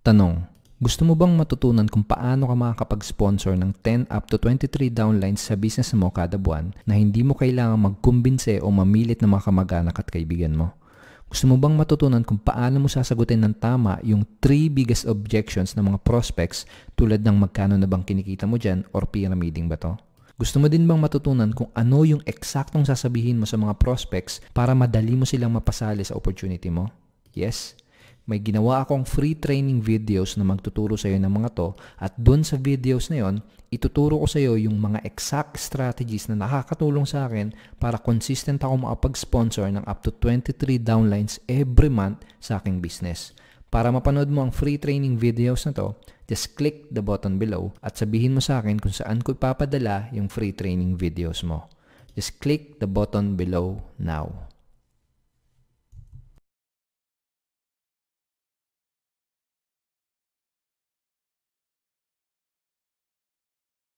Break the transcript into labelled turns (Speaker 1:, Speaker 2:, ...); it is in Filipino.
Speaker 1: Tanong, gusto mo bang matutunan kung paano ka makakapag-sponsor ng 10 up to 23 downlines sa business mo kada buwan na hindi mo kailangang magkumbinse o mamilit ng mga kamag-anak at kaibigan mo? Gusto mo bang matutunan kung paano mo sasagutin ng tama yung 3 biggest objections ng mga prospects tulad ng magkano na bang kinikita mo dyan or pyramiding ba to? Gusto mo din bang matutunan kung ano yung eksaktong sasabihin mo sa mga prospects para madali mo silang mapasali sa opportunity mo? Yes? May ginawa akong free training videos na magtuturo sa iyo ng mga to at dun sa videos na yon, ituturo ko sa iyo yung mga exact strategies na nakakatulong sa akin para consistent ako makapag-sponsor ng up to 23 downlines every month sa aking business. Para mapanood mo ang free training videos na to, just click the button below at sabihin mo sa akin kung saan ko ipapadala yung free training videos mo. Just click the button below now.